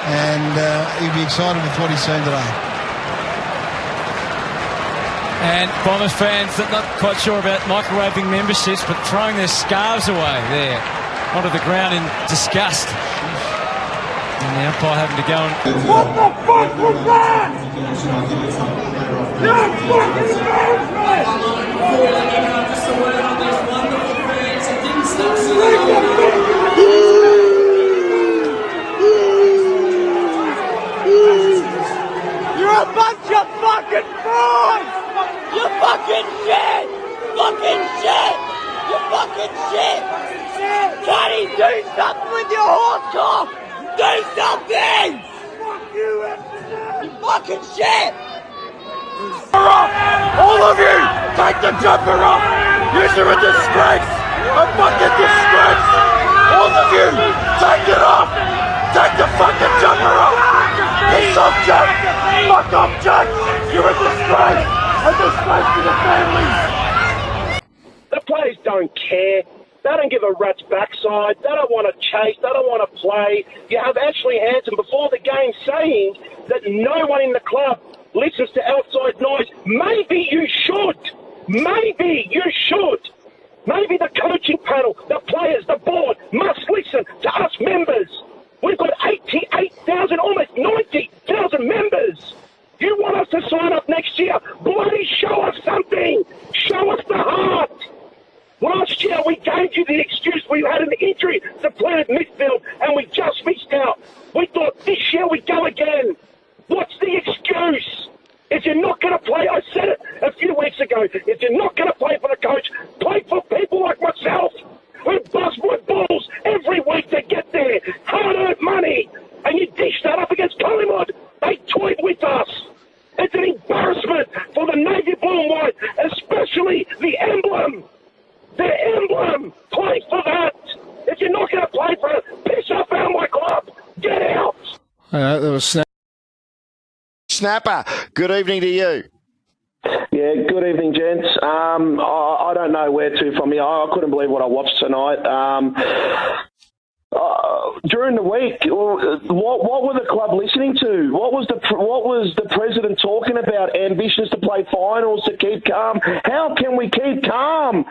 and he'll be excited with what he's seen today. And Bombers fans, not quite sure about microwaving memberships, but throwing their scarves away there onto the ground in disgust. And the umpire having to go and... What the fuck was that? You're fucking embarrassing! Just a word on those wonderful fans. It didn't stop singing. You're a bunch of fucking frauds! You fucking shit! Fucking shit! You fucking shit! Can he do something with your horse cock? Do something! Fuck you, you fucking shit! All of you, take the jumper off! You're a disgrace! A fucking disgrace! All of you, take it off! Take the fucking jumper off! Piss off, Jack! Fuck off, Jack! You're a disgrace! A disgrace to the family! The players don't care. They don't give a rat's backside. They don't want to chase. They don't want to play. You have Ashley Hansen before the game saying that no one in the club listens to outside noise. Maybe you should. Maybe you should. Maybe the coaching panel, the players, the board must listen to us members. We've got 88,000, almost 90,000 members. You want us to sign up next year? Bloody show us something. Show us the heart. Last year we gave you the excuse we had an injury depleted midfield and we just missed out. We thought this year we'd go again. What's the excuse? If you're not going to play, I said it a few weeks ago, if you're not going to play for the coach, play for people like myself who bust my balls every week to get there. Hard-earned money. And you dish that up against Collingwood. They toyed with us. It's an embarrassment for the navy blue and white, especially the emblem. The emblem! Play for that! If you're not going to play for it, piss off out of my club! Get out! There was Snapper, good evening to you. Yeah, good evening, gents. I don't know where to from here. I couldn't believe what I watched tonight. During the week, what were the club listening to? What was the president talking about? Ambitions to play finals, to keep calm. How can we keep calm?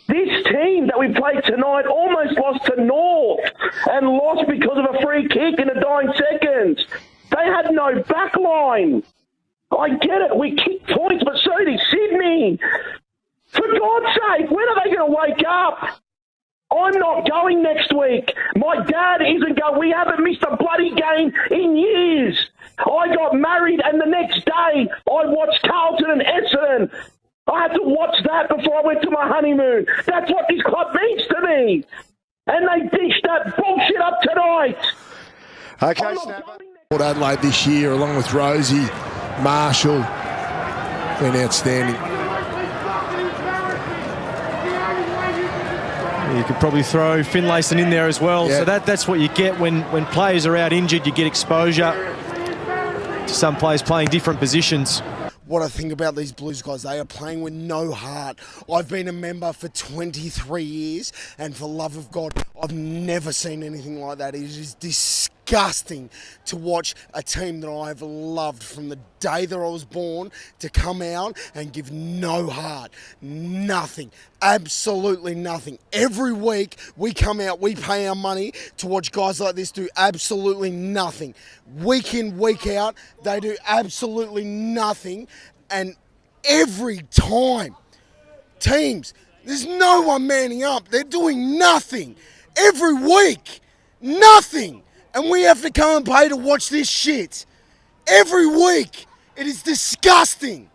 This team that we played tonight almost lost to North and lost because of a free kick in the dying seconds. They had no back line. I get it. We kicked points, but so did Sydney. For God's sake, when are they going to wake up? I'm not going next week. My dad isn't going. We haven't missed a bloody game in years. I got married and the next day I watched Carlton and Essendon. I had to watch that before I went to my honeymoon. That's what this club means to me. And they dished that bullshit up tonight. Okay, Snapper. Port Adelaide this year, along with Rosie, Marshall, been outstanding. You could probably throw Finlayson in there as well. Yeah. So that's what you get when players are out injured. You get exposure to some players playing different positions. What I think about these Blues guys, they are playing with no heart. I've been a member for 23 years, and for the love of God, I've never seen anything like that. It is disgusting to watch a team that I've loved from the day that I was born to come out and give no heart. Nothing. Absolutely nothing. Every week we come out, we pay our money to watch guys like this do absolutely nothing. Week in, week out, they do absolutely nothing. And every time, teams, there's no one manning up. They're doing nothing. Every week, nothing. And we have to come and pay to watch this shit. Every week. It is disgusting.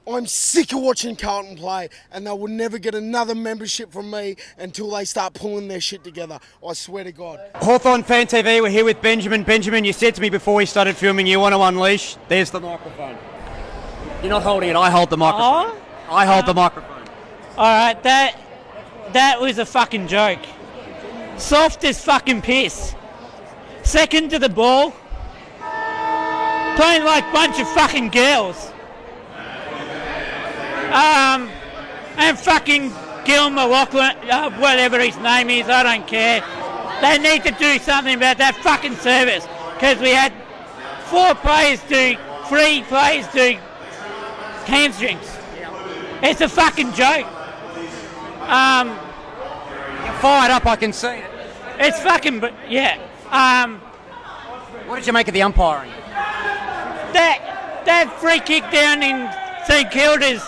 I'm sick of watching Carlton play, and they will never get another membership from me until they start pulling their shit together. I swear to God. Hawthorn Fan TV, we're here with Benjamin. Benjamin, you said to me before we started filming you want to unleash. There's the microphone. You're not holding it, I hold the microphone. Oh? I hold the microphone. Alright, that was a fucking joke. Soft as fucking piss. Second to the ball. Playing like a bunch of fucking girls. And fucking Gil McLaughlin, whatever his name is, I don't care. They need to do something about that fucking service. because we had 3 players do hamstrings. It's a fucking joke. You're fired up, I can see it. It's fucking, yeah. What did you make of the umpiring? That free kick down in St Kilda's.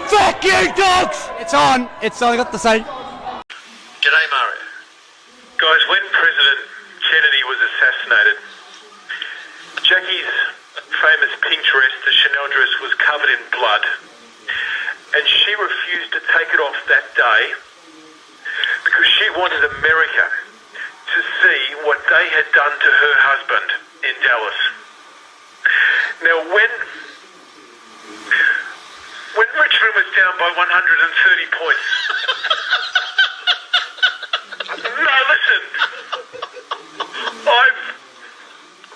Fuck you, dogs! It's on. I got the same. G'day, Mario. Guys, when President Kennedy was assassinated, Jackie's famous pink dress, the Chanel dress, was covered in blood, and she refused to take it off that day because she wanted America to see what they had done to her husband in Dallas. Now, when Richmond was down by 130 points, no, listen, I've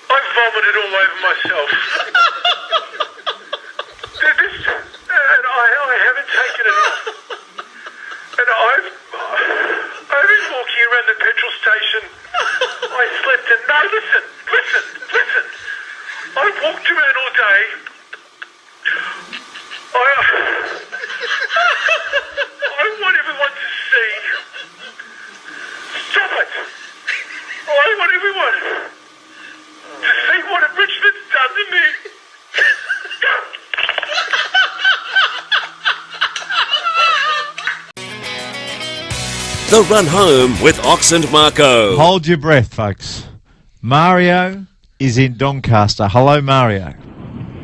vomited all over myself. And I haven't taken it off. And I've been walking around the petrol station. I slept in. No, listen. I walked around all day. I want everyone to see. Stop it. I want everyone to see what Richmond's done to me. The Run Home with Ox and Marco. Hold your breath, folks. Mario is in Doncaster. Hello, Mario.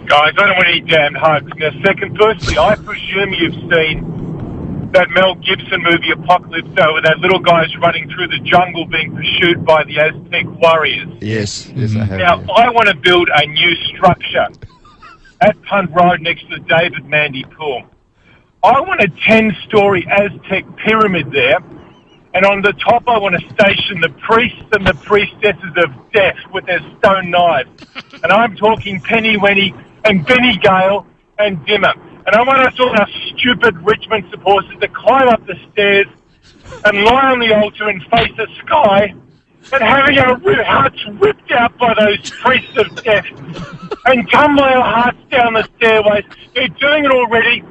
Guys, I don't want any damn hugs. Now, firstly, I presume you've seen that Mel Gibson movie Apocalypto with that little guy's running through the jungle being pursued by the Aztec warriors. Yes, I have. Now, I want to build a new structure at Punt Road next to the David Mandy Pool. I want a 10-story Aztec pyramid there, and on the top I want to station the priests and the priestesses of death with their stone knives. And I'm talking Penny Wenny and Benny Gale and Dimmer. And I want us all, our stupid Richmond supporters, to climb up the stairs and lie on the altar and face the sky and having our hearts ripped out by those priests of death and tumble our hearts down the stairways. They're doing it already.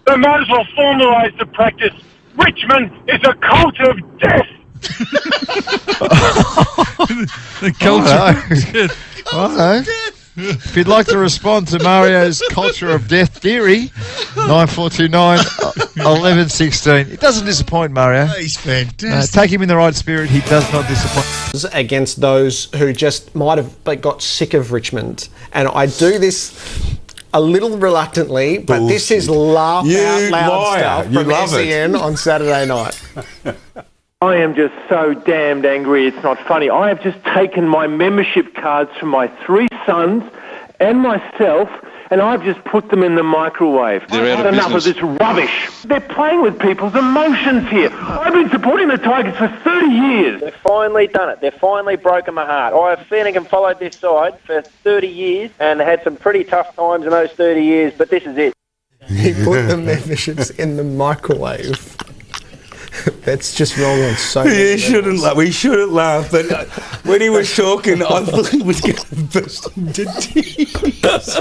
They might as well formalise the practice. Richmond is a cult of death. The culture. Well, if you'd like to respond to Mario's culture of death theory, 9429 1116. It doesn't disappoint, Mario. He's fantastic. Take him in the right spirit. He does not disappoint. Against those who just might have got sick of Richmond. And I do this a little reluctantly, but this is laugh out loud stuff from SEN on Saturday night. I am just so damned angry, it's not funny. I have just taken my membership cards from my 3 sons and myself, and I've just put them in the microwave. I've had enough of this rubbish. They're playing with people's emotions here. I've been supporting the Tigers for 30 years. They've finally done it. They've finally broken my heart. I have Finnegan followed this side for 30 years and had some pretty tough times in those 30 years, but this is it. He put the memberships in the microwave. That's just wrong on so many levels. We shouldn't laugh, but when he was talking, I thought he was going to burst into tears.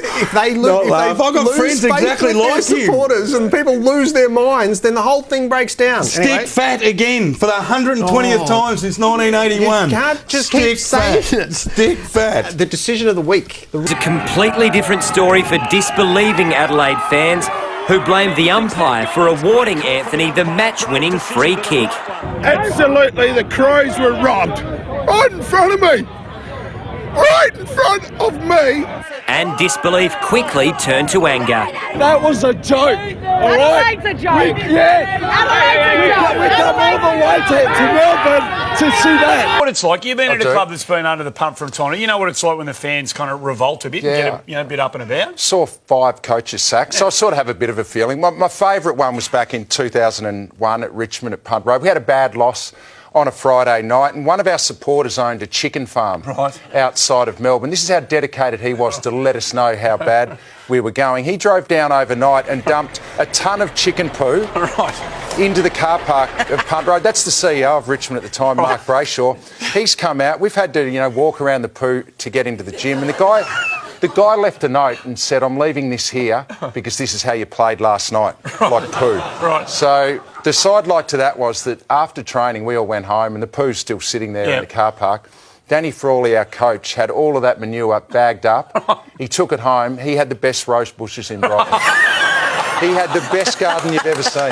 If they lose, I've got friends exactly like you. Supporters and people lose their minds, then the whole thing breaks down. Stick fat again for the 120th time since 1981. You can't just keep saying it. Stick fat. The decision of the week. It's a completely different story for Disbelieving Adelaide fans, who blamed the umpire for awarding Anthony the match-winning free kick. Absolutely, the Crows were robbed. Right in front of me. Right in front of me. And disbelief quickly turned to anger. That was a joke. All right? Adelaide's a joke. We come all the way to Melbourne to see that. What it's like, you've been at a club that's been under the pump from Toronto. You know what it's like when the fans kind of revolt a bit and get a bit up and about. Saw 5 coaches sacked, so I sort of have a bit of a feeling. My favourite one was back in 2001 at Richmond at Punt Road. We had a bad loss on a Friday night, and one of our supporters owned a chicken farm outside of Melbourne. This is how dedicated he was to let us know how bad we were going. He drove down overnight and dumped a ton of chicken poo into the car park of Punt Road. That's the CEO of Richmond at the time, Mark Brayshaw. He's come out. We've had to, walk around the poo to get into the gym, and the guy left a note and said, "I'm leaving this here because this is how you played last night, like poo." So the sidelight to that was that after training, we all went home and the poo's still sitting there in the car park. Danny Frawley, our coach, had all of that manure bagged up. He took it home. He had the best rose bushes in Brighton. He had the best garden you've ever seen.